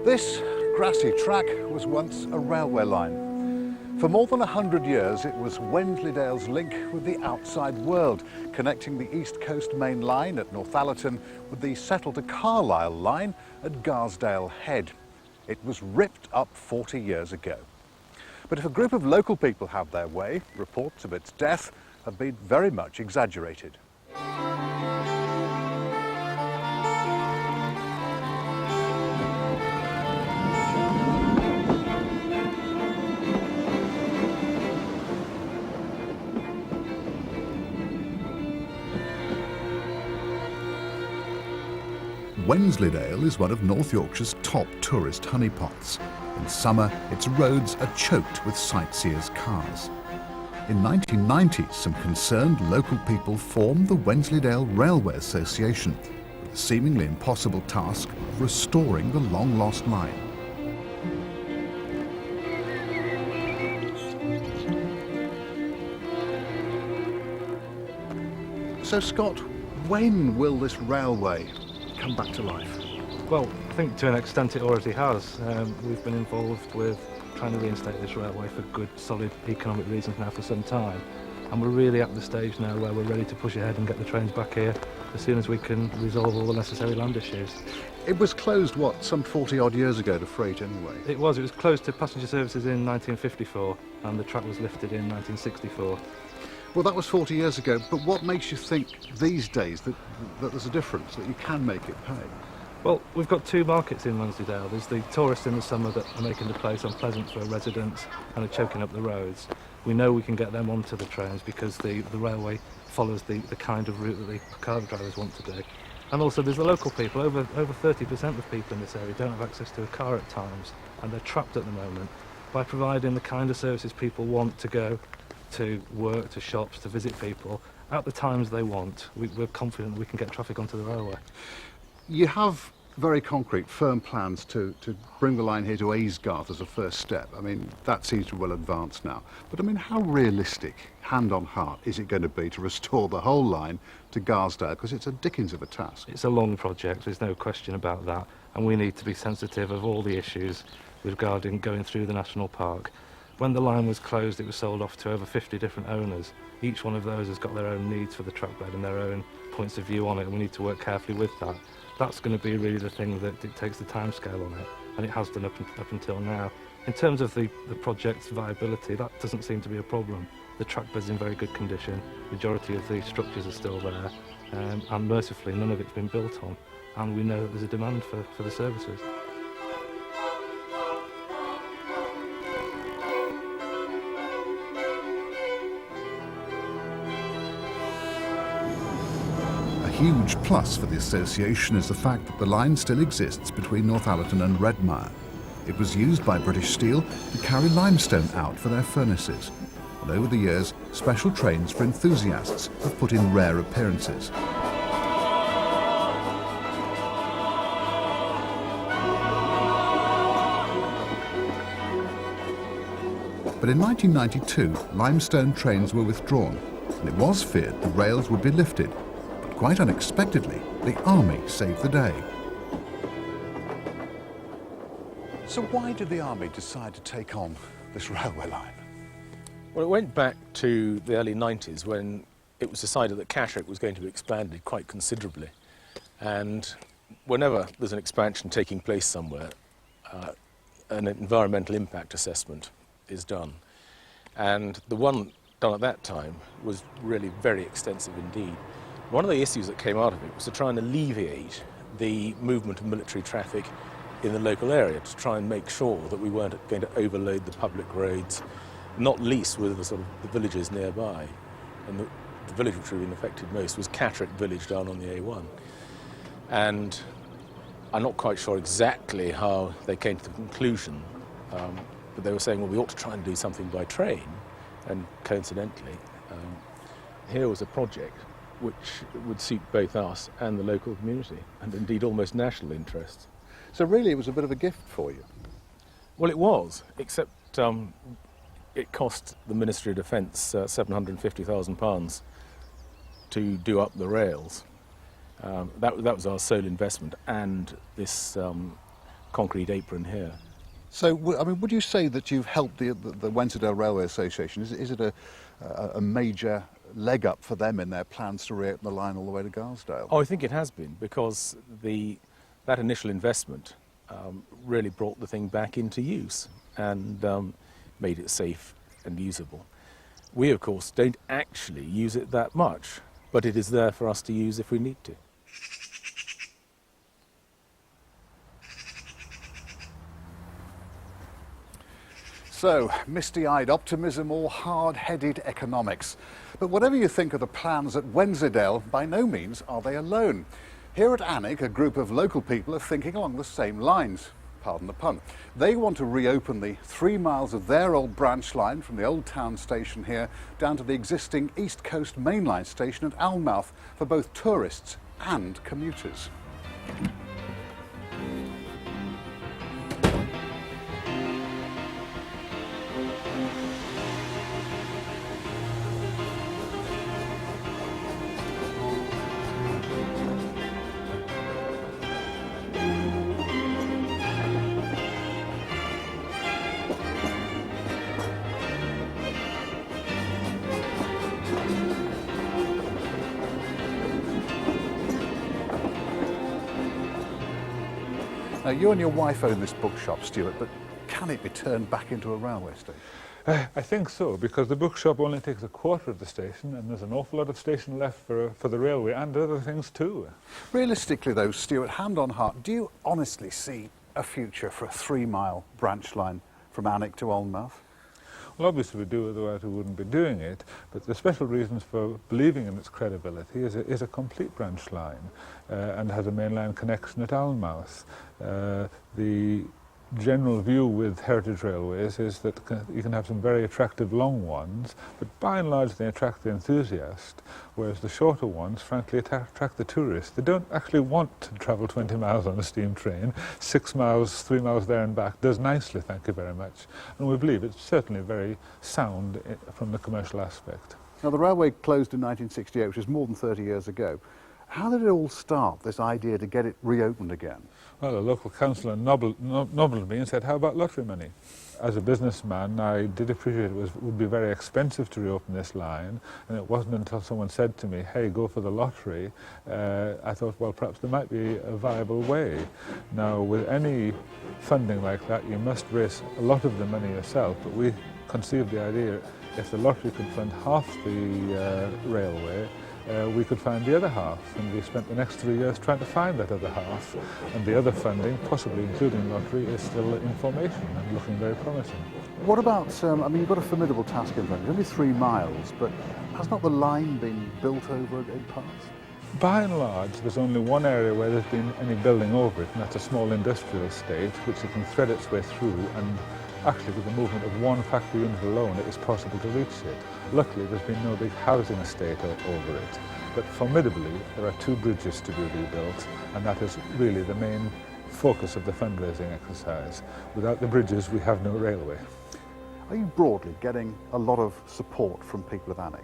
This grassy track was once a railway line. For more than 100 years, it was Wensleydale's link with the outside world, connecting the East Coast Main Line at Northallerton with the Settle to Carlisle line at Garsdale Head. It was ripped up 40 years ago. But if a group of local people have their way, reports of its death have been very much exaggerated. Wensleydale is one of North Yorkshire's top tourist honeypots. In summer, its roads are choked with sightseers' cars. In 1990, some concerned local people formed the Wensleydale Railway Association with the seemingly impossible task of restoring the long-lost line. So, Scott, when will this railway come back to life? Well, I think to an extent it already has. We've been involved with trying to reinstate this railway for good, solid economic reasons now for some time. And we're really at the stage now where we're ready to push ahead and get the trains back here as soon as we can resolve all the necessary land issues. It was closed, what, some 40 odd years ago to freight anyway? It was closed to passenger services in 1954 and the track was lifted in 1964. Well, that was 40 years ago, but what makes you think these days that there's a difference, that you can make it pay? Well, we've got two markets in Wensleydale. There's the tourists in the summer that are making the place unpleasant for residents and are choking up the roads. We know we can get them onto the trains because the railway follows the kind of route that the car drivers want to do. And also there's the local people. Over 30% of people in this area don't have access to a car at times, and they're trapped at the moment. By providing the kind of services people want to go to work, to shops, to visit people, at the times they want, we're confident we can get traffic onto the railway. You have very concrete, firm plans to bring the line here to Aysgarth as a first step. I mean, that seems to be well advanced now. But I mean, how realistic, hand on heart, is it going to be to restore the whole line to Garsdale? Because it's a dickens of a task. It's a long project, there's no question about that. And we need to be sensitive of all the issues regarding going through the national park. When the line was closed, it was sold off to over 50 different owners. Each one of those has got their own needs for the trackbed and their own points of view on it, and we need to work carefully with that. That's going to be really the thing that dictates the timescale on it, and it has done up until now. In terms of the project's viability, that doesn't seem to be a problem. The trackbed's in very good condition, the majority of the structures are still there, and mercifully none of it's been built on, and we know that there's a demand for the services. A huge plus for the association is the fact that the line still exists between Northallerton and Redmire. It was used by British Steel to carry limestone out for their furnaces. And over the years, special trains for enthusiasts have put in rare appearances. But in 1992, limestone trains were withdrawn, and it was feared the rails would be lifted. Quite unexpectedly, the army saved the day. So why did the army decide to take on this railway line? Well, it went back to the early 90s when it was decided that Catterick was going to be expanded quite considerably. And whenever there's an expansion taking place somewhere, an environmental impact assessment is done. And the one done at that time was really very extensive indeed. One of the issues that came out of it was to try and alleviate the movement of military traffic in the local area, to try and make sure that we weren't going to overload the public roads, not least with the sort of the villages nearby. And the village which had been affected most was Catterick village down on the A1. And I'm not quite sure exactly how they came to the conclusion, but they were saying, well, we ought to try and do something by train. And coincidentally, here was a project which would suit both us and the local community, and indeed almost national interests. So really it was a bit of a gift for you? Well, it was, except it cost the Ministry of Defence £750,000 to do up the rails. That was our sole investment, and this concrete apron here. So, I mean, would you say that you've helped the Wensleydale Railway Association? Is it a major leg up for them in their plans to reopen the line all the way to Garsdale? Oh, I think it has been, because that initial investment really brought the thing back into use and made it safe and usable. We, of course, don't actually use it that much, but it is there for us to use if we need to. So, misty-eyed optimism or hard-headed economics. But whatever you think of the plans at Wensleydale, by no means are they alone. Here at Alnwick, a group of local people are thinking along the same lines. Pardon the pun. They want to reopen the 3 miles of their old branch line from the old town station here down to the existing East Coast Main Line station at Alnmouth for both tourists and commuters. Now, you and your wife own this bookshop, Stuart, but can it be turned back into a railway station? I think so, because the bookshop only takes a quarter of the station, and there's an awful lot of station left for the railway and other things too. Realistically though, Stuart, hand on heart, do you honestly see a future for a 3-mile branch line from Alnwick to Alnmouth? Well, obviously we do, otherwise we wouldn't be doing it, but the special reasons for believing in its credibility is a complete branch line and has a mainline connection at Alnmouth. The general view with heritage railways is that you can have some very attractive long ones, but by and large they attract the enthusiast, whereas the shorter ones frankly attract the tourist. They don't actually want to travel 20 miles on a steam train. 6 miles, 3 miles there and back does nicely, thank you very much. And we believe it's certainly very sound from the commercial aspect. Now, the railway closed in 1968, which is more than 30 years ago. How did it all start, this idea to get it reopened again? Well, a local councillor nobbled me and said, how about lottery money? As a businessman, I did appreciate it would be very expensive to reopen this line, and it wasn't until someone said to me, hey, go for the lottery, I thought, well, perhaps there might be a viable way. Now, with any funding like that, you must raise a lot of the money yourself, but we conceived the idea, if the lottery could fund half the railway, we could find the other half, and we spent the next 3 years trying to find that other half, and the other funding, possibly including lottery, is still in formation and looking very promising. What about, I mean, you've got a formidable task in front of you, it's only 3 miles, but has not the line been built over in parts? By and large, there's only one area where there's been any building over it, and that's a small industrial estate, which it can thread its way through, and actually with the movement of one factory unit alone, it is possible to reach it. Luckily, there's been no big housing estate over it, but formidably, there are 2 bridges to be rebuilt, and that is really the main focus of the fundraising exercise. Without the bridges, we have no railway. Are you broadly getting a lot of support from people of Alnwick?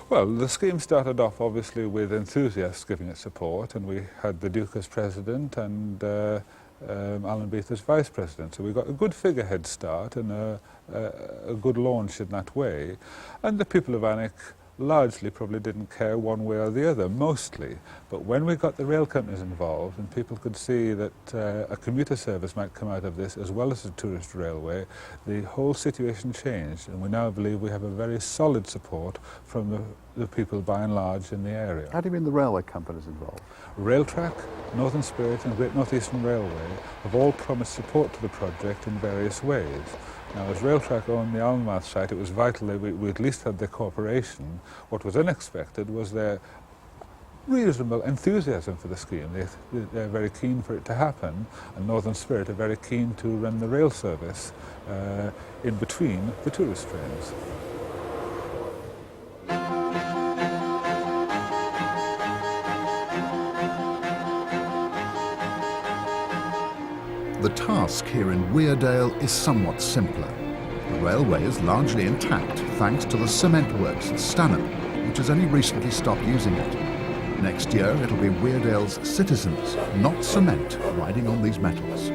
Well, the scheme started off obviously with enthusiasts giving it support, and we had the Duke as president and Alan Beath as vice president. So we got a good figurehead start and a good launch in that way. And the people of Alnwick largely probably didn't care one way or the other, mostly. But when we got the rail companies involved and people could see that a commuter service might come out of this as well as a tourist railway, the whole situation changed, and we now believe we have a very solid support from the people by and large in the area. How do you mean the railway companies involved? Railtrack, Northern Spirit and Great North Eastern Railway have all promised support to the project in various ways. Now, as Railtrack owned the Alnmouth site, it was vital that we at least had their cooperation. What was unexpected was their reasonable enthusiasm for the scheme. They're very keen for it to happen, and Northern Spirit are very keen to run the rail service in between the tourist trains. The task here in Weardale is somewhat simpler. The railway is largely intact thanks to the cement works at Stanhope, which has only recently stopped using it. Next year it'll be Weardale's citizens, not cement, riding on these metals.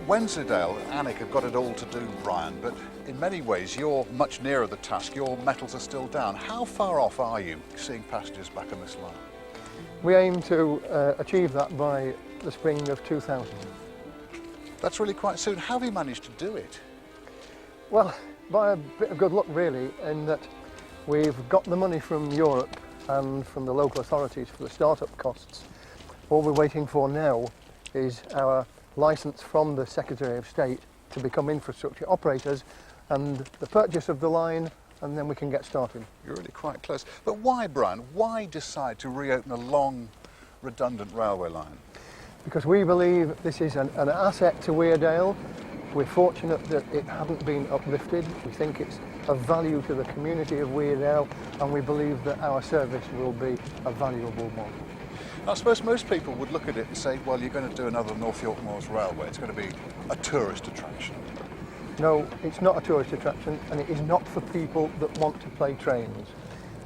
Wensleydale and Alnwick have got it all to do, Brian, but in many ways you're much nearer the task. Your metals are still down. How far off are you seeing passengers back on this line? We aim to achieve that by the spring of 2000. That's really quite soon. How have you managed to do it? Well, by a bit of good luck really, in that we've got the money from Europe and from the local authorities for the start-up costs. All we're waiting for now is our licence from the Secretary of State to become infrastructure operators and the purchase of the line, and then we can get started. You're really quite close. But why, Brian? Why decide to reopen a long, redundant railway line? Because we believe this is an asset to Weardale. We're fortunate that it hadn't been uplifted. We think it's of value to the community of Weardale, and we believe that our service will be a valuable one. I suppose most people would look at it and say, well, you're going to do another North York Moors Railway. It's going to be a tourist attraction. No, it's not a tourist attraction, and it is not for people that want to play trains.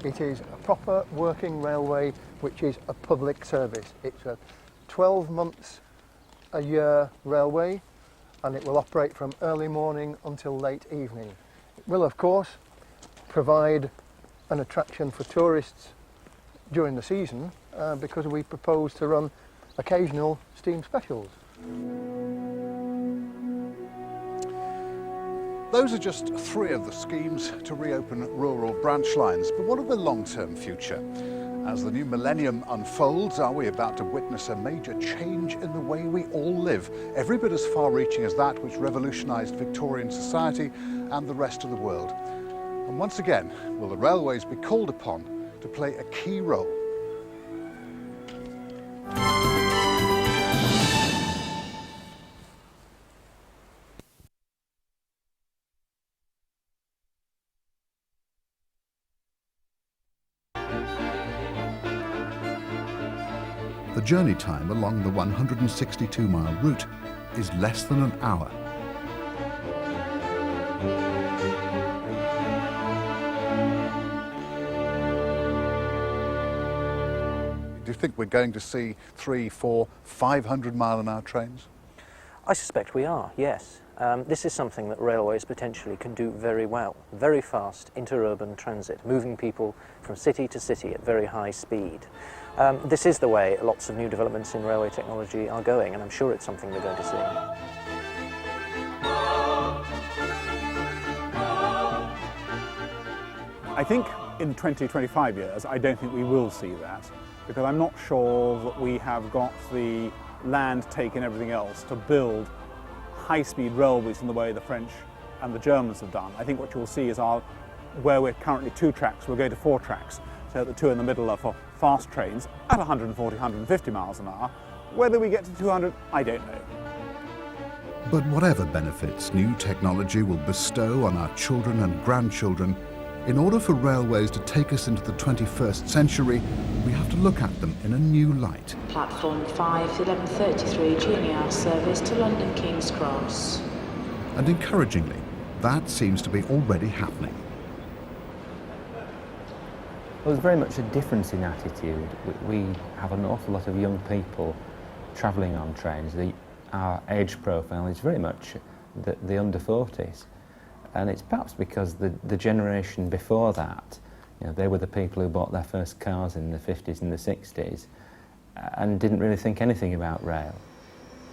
It is a proper working railway, which is a public service. It's a 12 months a year railway, and it will operate from early morning until late evening. It will, of course, provide an attraction for tourists during the season because we propose to run occasional steam specials. Those are just 3 of the schemes to reopen rural branch lines. But what of the long-term future? As the new millennium unfolds, are we about to witness a major change in the way we all live, every bit as far-reaching as that which revolutionised Victorian society and the rest of the world? And once again, will the railways be called upon to play a key role? The journey time along the 162-mile route is less than an hour. Do you think we're going to see 300, 400, 500-mile-an-hour trains? I suspect we are, yes. This is something that railways potentially can do very well. Very fast interurban transit, moving people from city to city at very high speed. This is the way lots of new developments in railway technology are going, and I'm sure it's something we're going to see. I think in 20, 25 years, I don't think we will see that, because I'm not sure that we have got the land, take and everything else to build high-speed railways in the way the French and the Germans have done. I think what you'll see is where we're currently 2 tracks, we'll go to 4 tracks, so the 2 in the middle are for fast trains at 140, 150 miles an hour. Whether we get to 200, I don't know. But whatever benefits new technology will bestow on our children and grandchildren, in order for railways to take us into the 21st century, we have to look at them in a new light. Platform 5, 11:33 junior hour service to London King's Cross. And encouragingly, that seems to be already happening. Well, there's very much a difference in attitude. We have an awful lot of young people travelling on trains. Our age profile is very much the under 40s. And it's perhaps because the generation before that, you know, they were the people who bought their first cars in the 50s and the 60s and didn't really think anything about rail.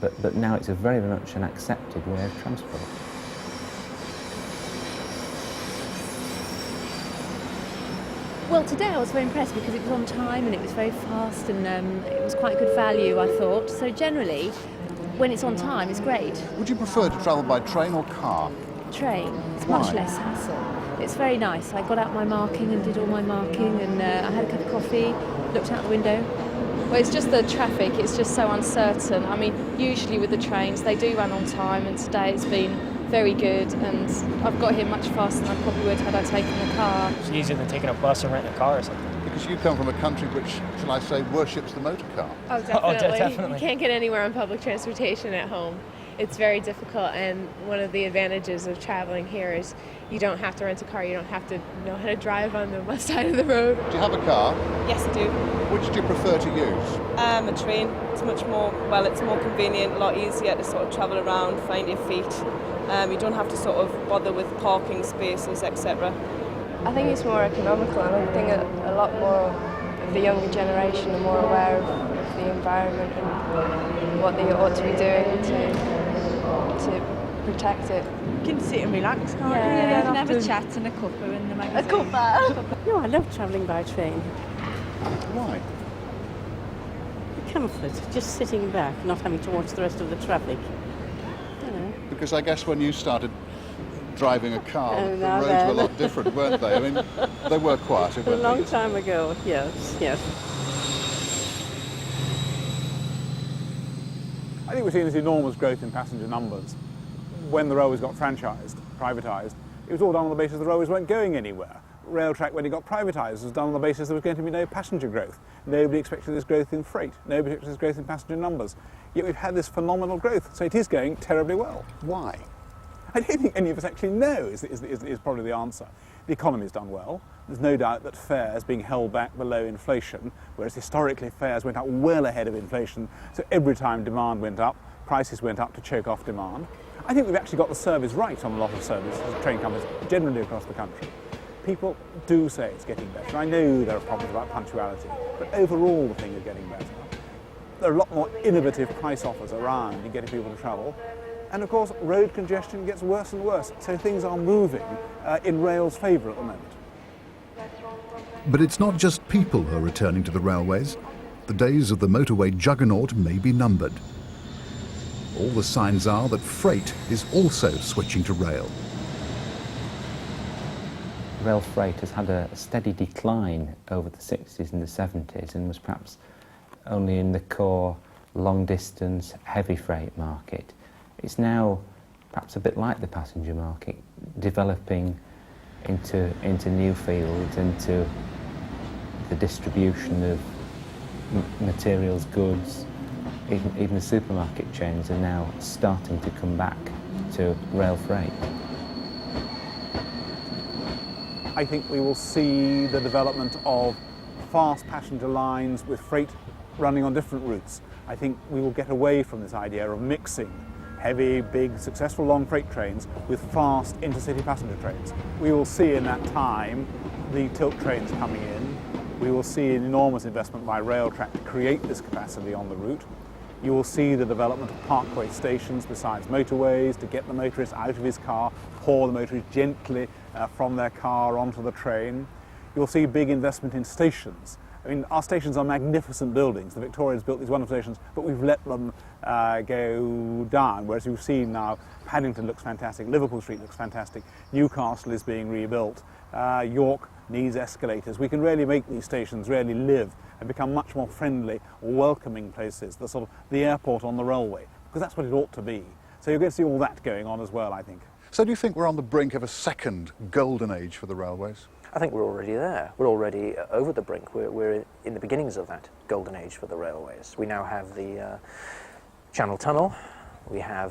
But now it's very much an accepted way of transport. Well, today I was very impressed because it was on time and it was very fast and it was quite good value, I thought. So generally, when it's on time, it's great. Would you prefer to travel by train or car? Train. It's Why? much less hassle. It's very nice. I got out my marking and did all my marking, and I had a cup of coffee, looked out the window. Well, it's just the traffic, it's just so uncertain. I mean, usually with the trains, they do run on time, and today it's been very good, and I've got here much faster than I probably would had I taken the car. It's easier than taking a bus or renting a car or something. Because you come from a country which, shall I say, worships the motor car. Oh, definitely. Definitely. You can't get anywhere on public transportation at home. It's very difficult, and one of the advantages of traveling here is you don't have to rent a car, you don't have to know how to drive on the left side of the road. Do you have a car? Yes, I do. Which do you prefer to use? A train. It's much more, well, it's more convenient, a lot easier to sort of travel around, find your feet. You don't have to sort of bother with parking spaces, etc. I think it's more economical, and I think a lot more of the younger generation are more aware of the environment and what they ought to be doing to protect it. You can sit and relax, can't you? Yeah, You and have a often- chat and a cuppa in the magazine. A cuppa? No, I love travelling by train. Why? The comfort, just sitting back, not having to watch the rest of the traffic. You know. Because I guess when you started driving a car, Oh, the now roads then. were a lot different, weren't they? I mean, they were quieter, A weren't long they? time ago, yes, yes. I think we've seen this enormous growth in passenger numbers. When the railways got franchised, privatised, it was all done on the basis the railways weren't going anywhere. Railtrack, when it got privatised, was done on the basis there was going to be no passenger growth. Nobody expected this growth in freight. Nobody expected this growth in passenger numbers. Yet we've had this phenomenal growth, so it is going terribly well. Why? I don't think any of us actually know is probably the answer. The economy's done well. There's no doubt that fares being held back below inflation, whereas historically fares went up well ahead of inflation, so every time demand went up, prices went up to choke off demand. I think we've actually got the service right on a lot of services, train companies, generally across the country. People do say it's getting better. I know there are problems about punctuality, but overall the thing is getting better. There are a lot more innovative price offers around in getting people to travel. And of course, road congestion gets worse and worse, so things are moving in rail's favour at the moment. But it's not just people who are returning to the railways. The days of the motorway juggernaut may be numbered. All the signs are that freight is also switching to rail. Rail freight has had a steady decline over the 60s and the 70s and was perhaps only in the core long-distance heavy freight market. It's now perhaps a bit like the passenger market, developing into new fields, into the distribution of materials, goods. Even the supermarket chains are now starting to come back to rail freight. I think we will see the development of fast passenger lines with freight running on different routes. I think we will get away from this idea of mixing heavy, big, successful long freight trains with fast intercity passenger trains. We will see in that time the tilt trains coming in. We will see an enormous investment by Railtrack to create this capacity on the route. You will see the development of parkway stations besides motorways to get the motorist out of his car, pour the motorist gently from their car onto the train. You'll see big investment in stations. I mean, our stations are magnificent buildings. The Victorians built these wonderful stations, but we've let them go down, whereas you've seen now Paddington looks fantastic, Liverpool Street looks fantastic, Newcastle is being rebuilt, York needs escalators. We can really make these stations really live and become much more friendly, welcoming places, the sort of the airport on the railway, because that's what it ought to be. So you're going to see all that going on as well, I think. So do you think we're on the brink of a second golden age for the railways? I think we're already there. We're already over the brink. We're in the beginnings of that golden age for the railways. We now have the Channel Tunnel, we have